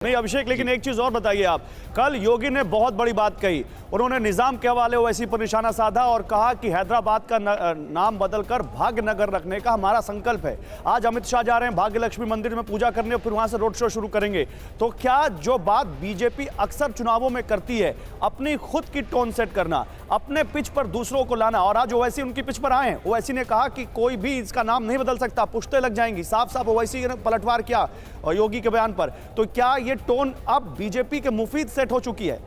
नहीं अभिषेक, लेकिन एक चीज और बताइए आप। कल योगी ने बहुत बड़ी बात कही। उन्होंने निजाम के हवाले ओवैसी पर निशाना साधा और कहा कि हैदराबाद का नाम बदलकर भाग्यनगर रखने का हमारा संकल्प है। आज अमित शाह जा रहे हैं भाग्य लक्ष्मी मंदिर में पूजा करने और फिर वहां से रोड शो शुरू करेंगे। तो क्या जो बात बीजेपी अक्सर चुनावों में करती है, अपनी खुद की टोन सेट करना, अपने पिच पर दूसरों को लाना, और आज ओवैसी उनकी पिच पर आए हैं। ओवैसी ने कहा कि कोई भी इसका नाम नहीं बदल सकता, पुश्ते लग जाएंगी। साफ साफ ओवैसी ने पलटवार किया योगी के बयान पर। तो क्या ये टोन अब बीजेपी के मुफीद सेट हो चुकी है?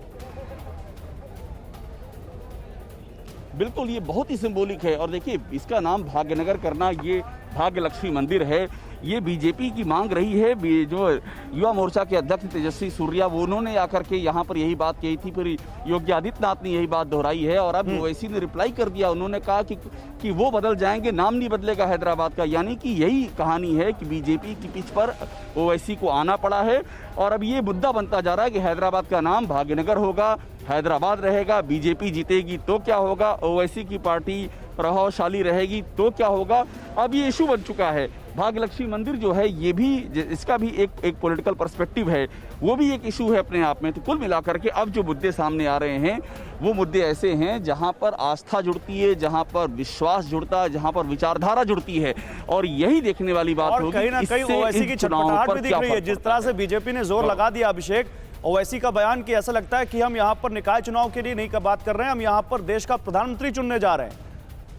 बिल्कुल, ये बहुत ही सिंबॉलिक है। और देखिए, इसका नाम भाग्यनगर करना, ये भाग्य लक्ष्मी मंदिर है, ये बीजेपी की मांग रही है। जो युवा मोर्चा के अध्यक्ष तेजस्वी सूर्या, वो उन्होंने आकर के यहाँ पर यही बात कही थी, फिर योगी आदित्यनाथ ने यही बात दोहराई है। और अब ओवैसी ने रिप्लाई कर दिया, उन्होंने कहा कि वो बदल जाएंगे, नाम नहीं बदलेगा हैदराबाद का। यानी कि यही कहानी है कि बीजेपी की पिच पर ओवैसी को आना पड़ा है। और अब ये मुद्दा बनता जा रहा है कि हैदराबाद का नाम भाग्यनगर होगा, हैदराबाद रहेगा, बीजेपी जीतेगी तो क्या होगा, ओवैसी की पार्टी प्रभावशाली रहेगी तो क्या होगा। अब ये इशू बन चुका है। भाग्य लक्ष्मी मंदिर जो है, ये भी, इसका भी एक पॉलिटिकल पर्सपेक्टिव है, वो भी एक इशू है अपने आप में। तो कुल मिलाकर के अब जो मुद्दे सामने आ रहे हैं, वो मुद्दे ऐसे हैं जहां पर आस्था जुड़ती है, जहां पर विश्वास जुड़ता है, जहां पर विचारधारा जुड़ती है। और यही देखने वाली बात होगी। कहीं ना कहीं ओवैसी की छटपटाहट भी दिख रही है। जिस तरह से बीजेपी ने जोर लगा दिया अभिषेक ओवैसी का बयान, कि ऐसा लगता है कि हम यहाँ पर निकाय चुनाव के लिए नहीं बात कर रहे हैं, हम यहाँ पर देश का प्रधानमंत्री चुनने जा रहे हैं।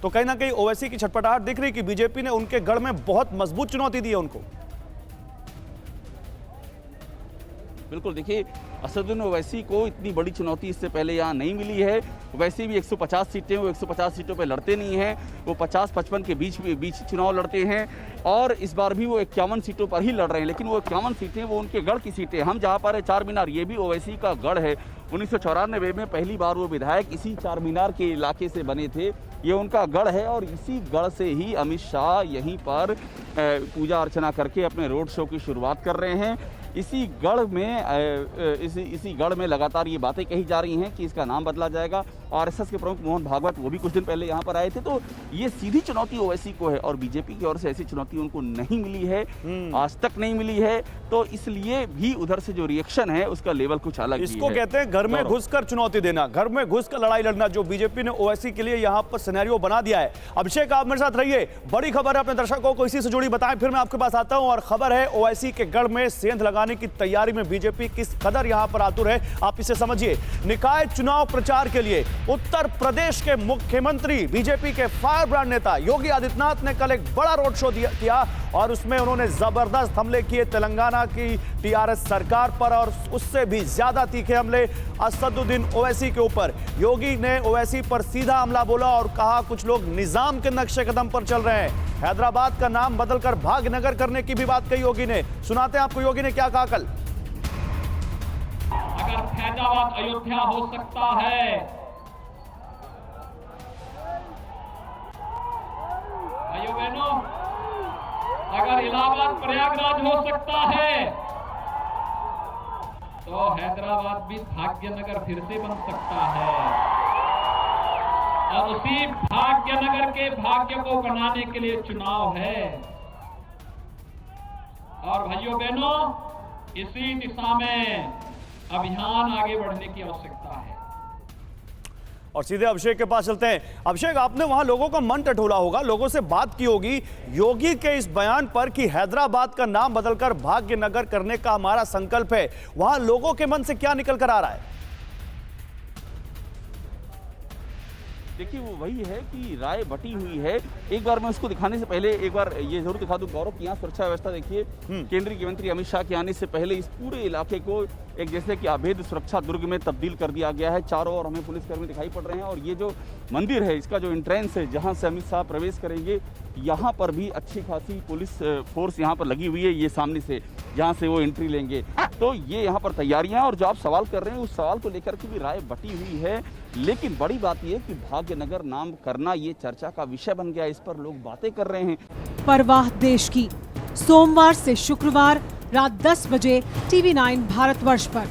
तो कहीं ना कहीं ओवैसी की छटपटाहट दिख रही कि बीजेपी ने उनके गढ़ में बहुत मजबूत चुनौती दी है उनको। बिल्कुल, देखिए, असदुद्दीन ओवैसी को इतनी बड़ी चुनौती इससे पहले यहाँ नहीं मिली है। वैसे भी 150 सीटें, वो 150 सीटों पे लड़ते नहीं हैं, वो 50-55 के बीच चुनाव लड़ते हैं। और इस बार भी वो 51 सीटों पर ही लड़ रहे हैं। लेकिन वो 51 सीटें वो उनके गढ़ की सीटें। हम जहाँ पर है चार मीनार, ये भी ओवैसी का गढ़ है। 1994 में पहली बार वो विधायक इसी चार मीनार के इलाके से बने थे, ये उनका गढ़ है। और इसी गढ़ से ही अमित शाह यहीं पर पूजा अर्चना करके अपने रोड शो की शुरुआत कर रहे हैं। इसी गढ़ में लगातार ये बातें कही जा रही हैं कि इसका नाम बदला जाएगा। आरएसएस के प्रमुख मोहन भागवत, वो भी कुछ दिन पहले यहाँ पर आए थे। तो ये सीधी चुनौती ओवैसी को है, और बीजेपी की ओर से ऐसी चुनौती उनको नहीं मिली है, आज तक नहीं मिली है। तो इसलिए भी उधर से जो रिएक्शन है, उसका लेवल कुछ अलग है। इसको कहते हैं घर में घुसकर चुनौती देना, घर में घुसकर लड़ाई लड़ना, जो बीजेपी ने ओवैसी के लिए यहाँ पर सिनेरियो बना दिया है। अभिषेक, आप मेरे साथ रहिए, बड़ी खबर है, अपने दर्शकों को इसी से जुड़ी बताएं, फिर मैं आपके पास आता हूं। और खबर है ओवैसी के गढ़ में सेंध लगाने की तैयारी में बीजेपी किस कदर यहां पर आतुर है, आप इसे समझिए। निकाय चुनाव प्रचार के लिए उत्तर प्रदेश के मुख्यमंत्री, बीजेपी के फायर ब्रांड नेता योगी आदित्यनाथ ने कल एक बड़ा रोड शो किया, और उसमें उन्होंने जबरदस्त हमले किए तेलंगाना की टीआरएस सरकार पर, और उससे भी ज्यादा तीखे हमले असदुद्दीन ओवैसी के ऊपर। योगी ने ओवैसी पर सीधा हमला बोला और कहा कुछ लोग निजाम के नक्शे कदम पर चल रहे हैं। हैदराबाद का नाम बदलकर भाग्यनगर करने की भी बात कही योगी ने। सुनाते हैं आपको योगी ने क्या कहा कल। अगर फैजाबाद अयोध्या हो सकता है, भाइयों बहनों, अगर इलाहाबाद प्रयागराज हो सकता है, तो हैदराबाद भी भाग्यनगर फिर से बन सकता है। और उसी भाग्यनगर के भाग्य को बनाने के लिए चुनाव है। और भाइयों बहनों, इसी दिशा में अभियान आगे बढ़ने की आवश्यकता है। और सीधे अभिषेक के पास चलते हैं। अभिषेक, आपने वहां लोगों का मन टटोला होगा, लोगों से बात की होगी योगी के इस बयान पर कि हैदराबाद का नाम बदलकर भाग्यनगर करने का हमारा संकल्प है। वहां लोगों के मन से क्या निकल कर आ रहा है? देखिए, वो वही है कि राय बटी हुई है। एक बार मैं उसको दिखाने से पहले एक बार ये जरूर दिखा दूं गौरव की यहाँ सुरक्षा व्यवस्था देखिए। केंद्रीय गृह मंत्री अमित शाह के आने से पहले इस पूरे इलाके को एक जैसे कि अभेद सुरक्षा दुर्ग में तब्दील कर दिया गया है। चारों ओर हमें पुलिसकर्मी दिखाई पड़ रहे हैं। और ये जो मंदिर है, इसका जो एंट्रेंस है, जहाँ से अमित शाह प्रवेश करेंगे, यहाँ पर भी अच्छी खासी पुलिस फोर्स यहाँ पर लगी हुई है। ये सामने से जहाँ से वो एंट्री लेंगे, तो ये यहाँ पर तैयारियां। और जो आप सवाल कर रहे हैं, उस सवाल को लेकर के भी राय बटी हुई है। लेकिन बड़ी बात यह कि भाग्यनगर नाम करना ये चर्चा का विषय बन गया, इस पर लोग बातें कर रहे हैं। परवाह देश की, सोमवार से शुक्रवार रात 10 बजे TV9 भारतवर्ष पर।